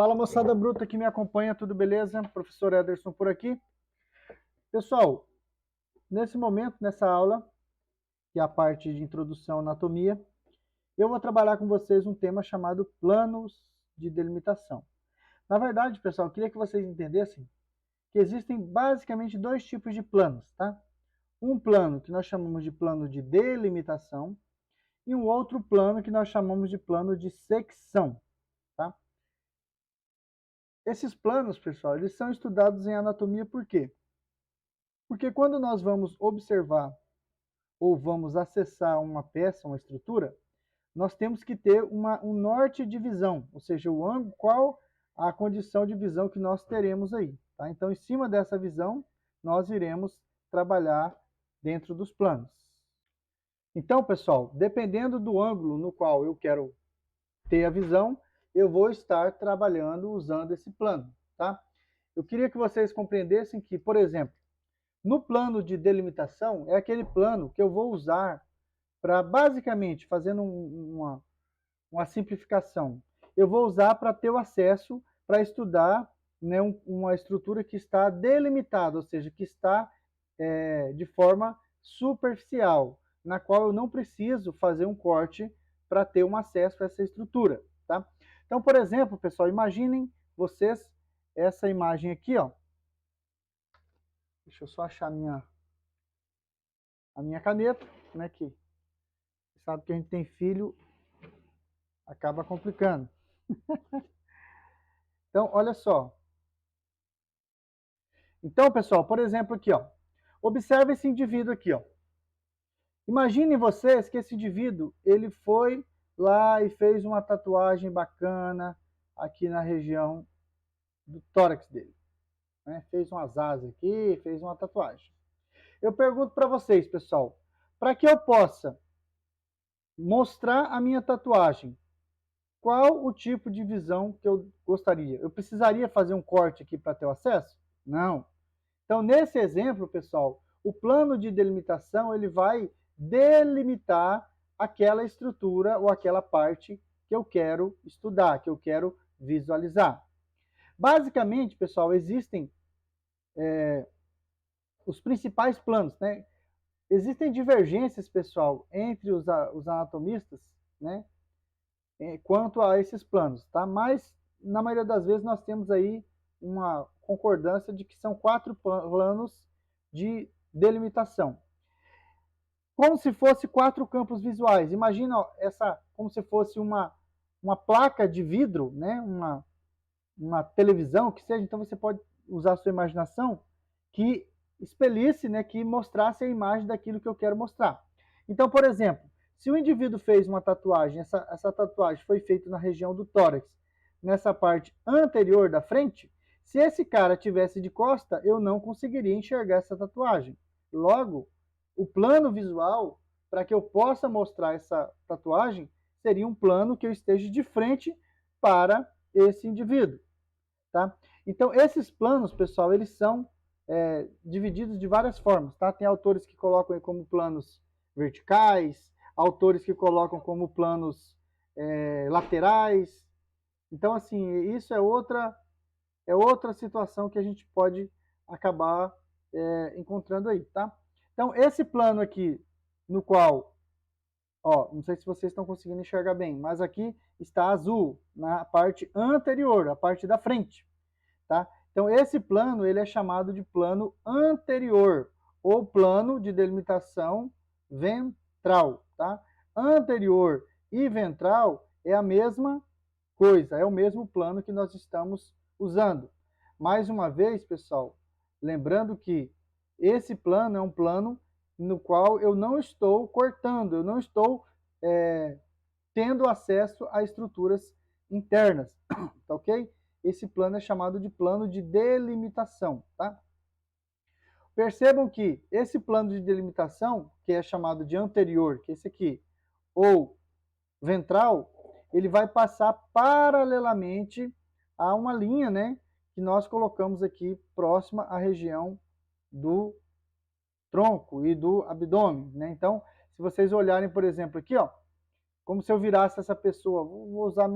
Fala, moçada bruta que me acompanha, tudo beleza? Professor Ederson por aqui. Pessoal, nesse momento, nessa aula, que é a parte de introdução à anatomia, eu vou trabalhar com vocês um tema chamado planos de delimitação. Na verdade, pessoal, eu queria que vocês entendessem que existem basicamente dois tipos de planos, tá? Um plano que nós chamamos de plano de delimitação e um outro plano que nós chamamos de plano de secção, tá? Esses planos, pessoal, eles são estudados em anatomia por quê? Porque quando nós vamos observar ou vamos acessar uma peça, uma estrutura, nós temos que ter um norte de visão, ou seja, o ângulo, qual a condição de visão que nós teremos aí. Tá? Então, em cima dessa visão, nós iremos trabalhar dentro dos planos. Então, pessoal, dependendo do ângulo no qual eu quero ter a visão, eu vou estar trabalhando usando esse plano. Tá? Eu queria que vocês compreendessem que, por exemplo, no plano de delimitação, é aquele plano que eu vou usar para, basicamente, fazendo uma simplificação, eu vou usar para ter o acesso para estudar, né, uma estrutura que está delimitada, ou seja, que está de forma superficial, na qual eu não preciso fazer um corte para ter um acesso a essa estrutura. Tá? Então, por exemplo, pessoal, imaginem vocês essa imagem aqui, ó. Deixa eu só achar a minha caneta, né, que sabe que a gente tem filho, acaba complicando. Então, olha só. Então, pessoal, por exemplo aqui, ó. Observe esse indivíduo aqui, ó. Imaginem vocês que esse indivíduo, ele foi lá e fez uma tatuagem bacana aqui na região do tórax dele. Né? Fez umas asas aqui, fez uma tatuagem. Eu pergunto para vocês, pessoal, para que eu possa mostrar a minha tatuagem, qual o tipo de visão que eu gostaria? Eu precisaria fazer um corte aqui para ter o acesso? Não. Então, nesse exemplo, pessoal, o plano de delimitação ele vai delimitar aquela estrutura ou aquela parte que eu quero estudar, que eu quero visualizar. Basicamente, pessoal, existem os principais planos, né? Existem divergências, pessoal, entre os anatomistas, né? Quanto a esses planos, tá? Mas, na maioria das vezes, nós temos aí uma concordância de que são 4 planos de delimitação. Como se fosse 4 campos visuais. Imagina ó, como se fosse uma placa de vidro, né? Uma televisão, que seja. Então, você pode usar a sua imaginação que expelisse, né? Que mostrasse a imagem daquilo que eu quero mostrar. Então, por exemplo, se o indivíduo fez uma tatuagem, essa tatuagem foi feita na região do tórax, nessa parte anterior da frente, se esse cara tivesse de costa, eu não conseguiria enxergar essa tatuagem. Logo, o plano visual, para que eu possa mostrar essa tatuagem, seria um plano que eu esteja de frente para esse indivíduo. Tá? Então, esses planos, pessoal, eles são divididos de várias formas. Tá? Tem autores que colocam como planos verticais, autores que colocam como planos laterais. Então, assim, isso é outra situação que a gente pode acabar encontrando aí, tá? Então, esse plano aqui, no qual, ó, não sei se vocês estão conseguindo enxergar bem, mas aqui está azul, na parte anterior, a parte da frente, tá? Então, esse plano, ele é chamado de plano anterior, ou plano de delimitação ventral, tá? Anterior e ventral é a mesma coisa, é o mesmo plano que nós estamos usando. Mais uma vez, pessoal, lembrando que esse plano é um plano no qual eu não estou cortando, eu não estou tendo acesso a estruturas internas, tá ok? Esse plano é chamado de plano de delimitação, tá? Percebam que esse plano de delimitação, que é chamado de anterior, que é esse aqui, ou ventral, ele vai passar paralelamente a uma linha, né, que nós colocamos aqui próxima à região do tronco e do abdômen, né? Então, se vocês olharem, por exemplo, aqui, ó, como se eu virasse essa pessoa, vou usar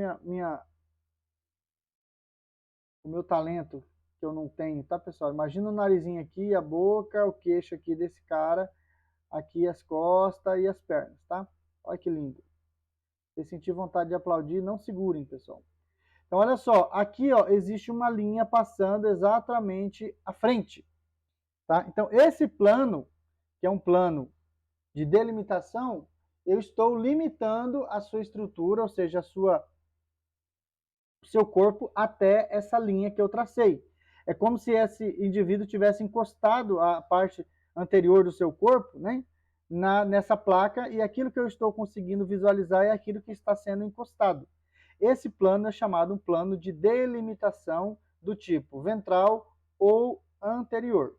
o meu talento que eu não tenho, tá, pessoal? Imagina o narizinho aqui, a boca, o queixo aqui desse cara, aqui as costas e as pernas, tá? Olha que lindo. Se sentir vontade de aplaudir, não segurem, pessoal. Então, olha só, aqui ó, existe uma linha passando exatamente à frente, tá? Então, esse plano, que é um plano de delimitação, eu estou limitando a sua estrutura, ou seja, o seu corpo até essa linha que eu tracei. É como se esse indivíduo tivesse encostado a parte anterior do seu corpo, né, nessa placa, e aquilo que eu estou conseguindo visualizar é aquilo que está sendo encostado. Esse plano é chamado um plano de delimitação do tipo ventral ou anterior,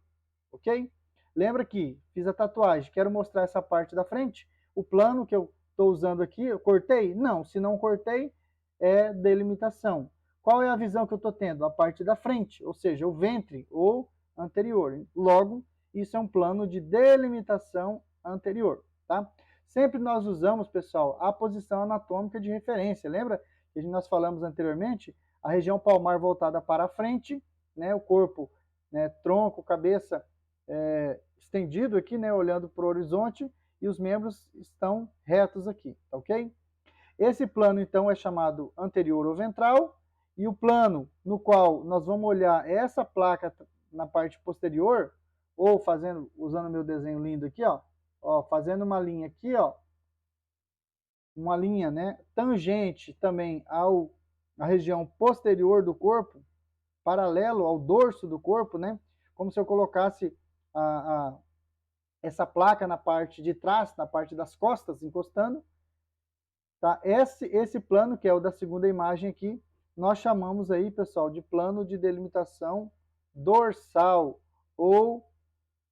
ok? Lembra que fiz a tatuagem, quero mostrar essa parte da frente, o plano que eu estou usando aqui, eu cortei? Não, se não cortei, é delimitação. Qual é a visão que eu estou tendo? A parte da frente, ou seja, o ventre ou anterior. Logo, isso é um plano de delimitação anterior, tá? Sempre nós usamos, pessoal, a posição anatômica de referência. Lembra que nós falamos anteriormente? A região palmar voltada para a frente, né? O corpo, né? Tronco, cabeça estendido aqui, né? Olhando para o horizonte, e os membros estão retos aqui, tá ok? Esse plano, então, é chamado anterior ou ventral, e o plano no qual nós vamos olhar essa placa na parte posterior, ou fazendo, usando meu desenho lindo aqui, ó, fazendo uma linha aqui, ó, uma linha, né, tangente também à região posterior do corpo, paralelo ao dorso do corpo, né, como se eu colocasse essa placa na parte de trás, na parte das costas, encostando. Tá? Esse plano, que é o da segunda imagem aqui, nós chamamos aí, pessoal, de plano de delimitação dorsal ou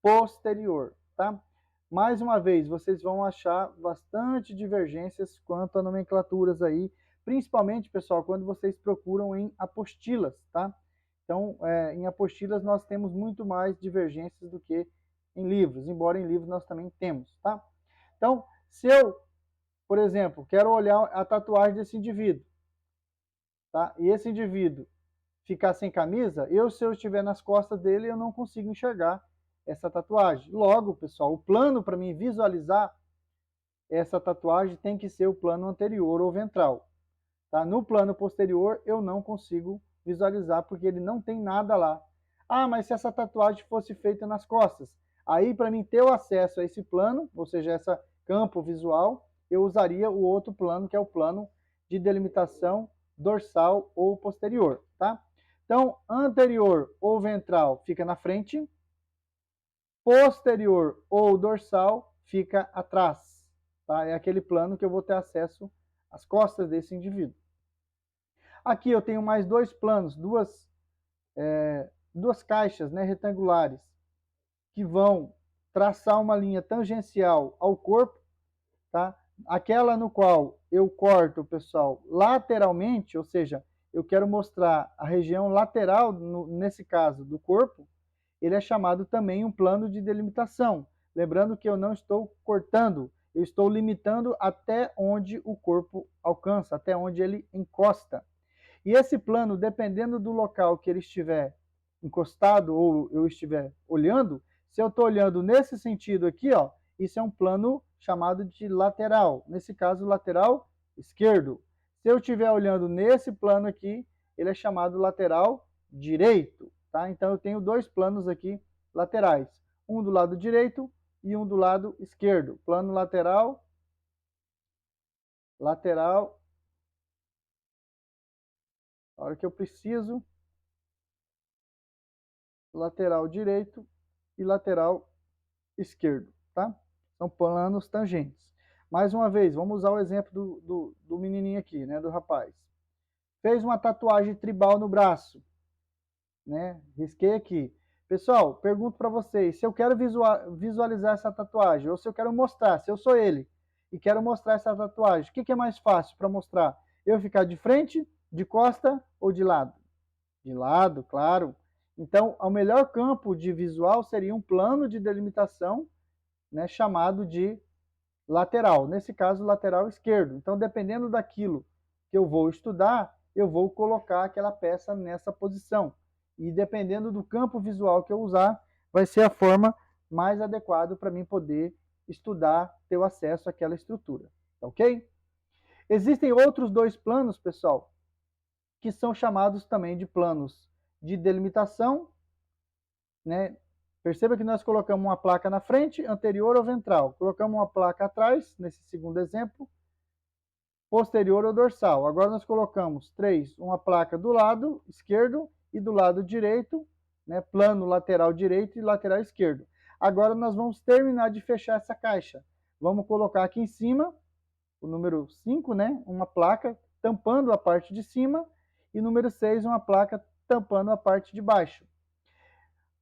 posterior, tá? Mais uma vez, vocês vão achar bastante divergências quanto a nomenclaturas aí, principalmente, pessoal, quando vocês procuram em apostilas, tá? Então, em apostilas nós temos muito mais divergências do que em livros, embora em livros nós também temos, tá? Então, se eu, por exemplo, quero olhar a tatuagem desse indivíduo, tá? E esse indivíduo ficar sem camisa, se eu estiver nas costas dele, eu não consigo enxergar essa tatuagem. Logo, pessoal, o plano para mim visualizar essa tatuagem tem que ser o plano anterior ou ventral. Tá? No plano posterior, eu não consigo visualizar, porque ele não tem nada lá. Ah, mas se essa tatuagem fosse feita nas costas, aí para mim ter o acesso a esse plano, ou seja, esse campo visual, eu usaria o outro plano, que é o plano de delimitação dorsal ou posterior, tá? Então, anterior ou ventral fica na frente, posterior ou dorsal fica atrás, tá? É aquele plano que eu vou ter acesso às costas desse indivíduo. Aqui eu tenho mais dois planos, duas caixas, né, retangulares, que vão traçar uma linha tangencial ao corpo, tá? Aquela no qual eu corto, pessoal, lateralmente, ou seja, eu quero mostrar a região lateral, nesse caso, do corpo, ele é chamado também um plano de delimitação. Lembrando que eu não estou cortando, eu estou limitando até onde o corpo alcança, até onde ele encosta. E esse plano, dependendo do local que ele estiver encostado ou eu estiver olhando, se eu estou olhando nesse sentido aqui, ó, isso é um plano chamado de lateral. Nesse caso, lateral esquerdo. Se eu estiver olhando nesse plano aqui, ele é chamado lateral direito. Tá? Então, eu tenho dois planos aqui laterais. Um do lado direito e um do lado esquerdo. Plano lateral, lateral. A hora que eu preciso, lateral direito e lateral esquerdo, tá? São planos tangentes. Mais uma vez, vamos usar o exemplo do menininho aqui, né, do rapaz. Fez uma tatuagem tribal no braço, né? Risquei aqui. Pessoal, pergunto para vocês, se eu quero visualizar essa tatuagem, ou se eu quero mostrar, se eu sou ele, e quero mostrar essa tatuagem, o que é mais fácil para mostrar? Eu ficar de frente, de costa ou de lado? De lado, claro. Então, o melhor campo de visual seria um plano de delimitação, né, chamado de lateral. Nesse caso, lateral esquerdo. Então, dependendo daquilo que eu vou estudar, eu vou colocar aquela peça nessa posição. E dependendo do campo visual que eu usar, vai ser a forma mais adequada para mim poder estudar, ter o acesso àquela estrutura. Tá ok? Existem outros dois planos, pessoal, que são chamados também de planos de delimitação, né? Perceba que nós colocamos uma placa na frente, anterior ou ventral. Colocamos uma placa atrás, nesse segundo exemplo, posterior ou dorsal. Agora nós colocamos uma placa do lado esquerdo e do lado direito, né? Plano lateral direito e lateral esquerdo. Agora nós vamos terminar de fechar essa caixa. Vamos colocar aqui em cima, o número 5, né? Uma placa tampando a parte de cima, e número 6, uma placa tampando a parte de baixo.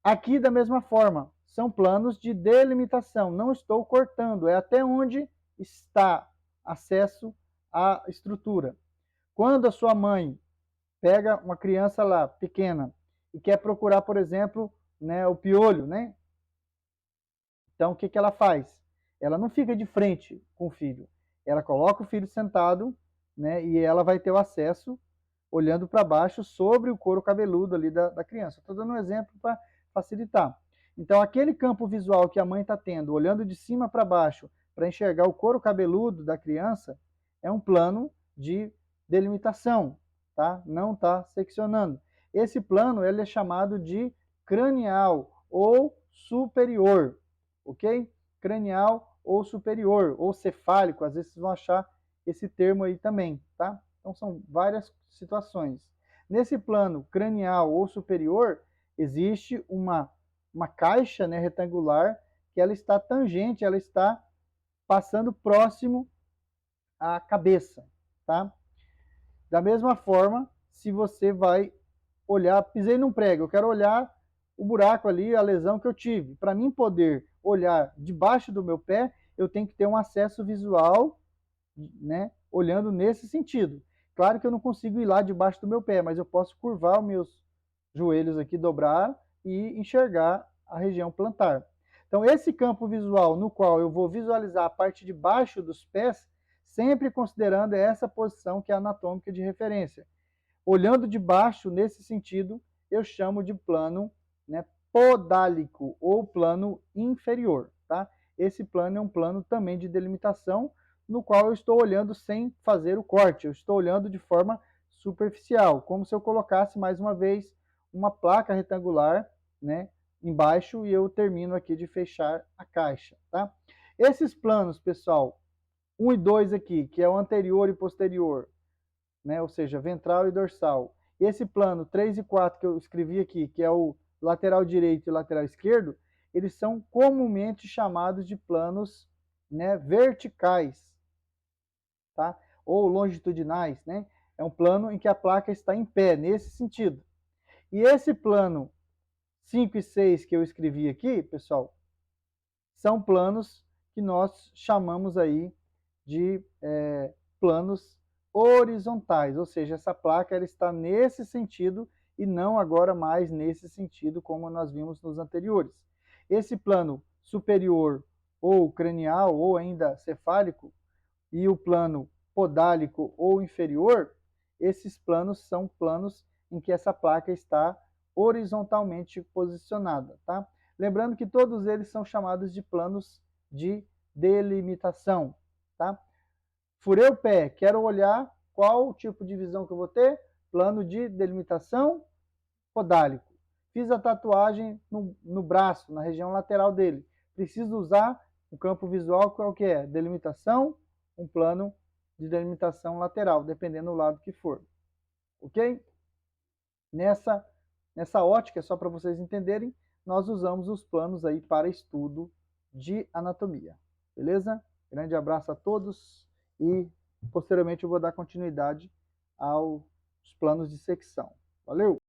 Aqui, da mesma forma, são planos de delimitação. Não estou cortando, é até onde está acesso à estrutura. Quando a sua mãe pega uma criança lá, pequena, e quer procurar, por exemplo, né, o piolho, né? Então, o que ela faz? Ela não fica de frente com o filho. Ela coloca o filho sentado, né, e ela vai ter o acesso olhando para baixo sobre o couro cabeludo ali da criança. Estou dando um exemplo para facilitar. Então, aquele campo visual que a mãe está tendo, olhando de cima para baixo, para enxergar o couro cabeludo da criança, é um plano de delimitação, tá? Não está seccionando. Esse plano ele é chamado de cranial ou superior, ok? Cranial ou superior, ou cefálico, às vezes vocês vão achar esse termo aí também, tá? Então, são várias situações. Nesse plano cranial ou superior, existe uma caixa, né, retangular, que ela está tangente, ela está passando próximo à cabeça, tá? Da mesma forma, se você vai olhar, pisei num prego, eu quero olhar o buraco ali, a lesão que eu tive. Para mim poder olhar debaixo do meu pé, eu tenho que ter um acesso visual, né, olhando nesse sentido. Claro que eu não consigo ir lá debaixo do meu pé, mas eu posso curvar os meus joelhos aqui, dobrar e enxergar a região plantar. Então, esse campo visual no qual eu vou visualizar a parte de baixo dos pés, sempre considerando essa posição que é anatômica de referência. Olhando de baixo, nesse sentido, eu chamo de plano, né, podálico ou plano inferior. Tá? Esse plano é um plano também de delimitação, no qual eu estou olhando sem fazer o corte, eu estou olhando de forma superficial, como se eu colocasse mais uma vez uma placa retangular, né, embaixo, e eu termino aqui de fechar a caixa. Tá? Esses planos, pessoal, 1 e 2 aqui, que é o anterior e posterior, né, ou seja, ventral e dorsal. E esse plano 3 e 4 que eu escrevi aqui, que é o lateral direito e lateral esquerdo, eles são comumente chamados de planos, né, verticais, tá? Ou longitudinais, né? É um plano em que a placa está em pé, nesse sentido. E esse plano 5 e 6 que eu escrevi aqui, pessoal, são planos que nós chamamos aí de planos horizontais, ou seja, essa placa ela está nesse sentido e não agora mais nesse sentido como nós vimos nos anteriores. Esse plano superior ou cranial ou ainda cefálico e o plano podálico ou inferior, esses planos são planos em que essa placa está horizontalmente posicionada, tá? Lembrando que todos eles são chamados de planos de delimitação, tá? Furei o pé, quero olhar qual tipo de visão que eu vou ter? Plano de delimitação podálico. Fiz a tatuagem no braço, na região lateral dele. Preciso usar o campo visual, qual que é? Delimitação, um plano de delimitação lateral, dependendo do lado que for. Ok? Nessa ótica, só para vocês entenderem, nós usamos os planos aí para estudo de anatomia. Beleza? Grande abraço a todos e posteriormente eu vou dar continuidade aos planos de secção. Valeu!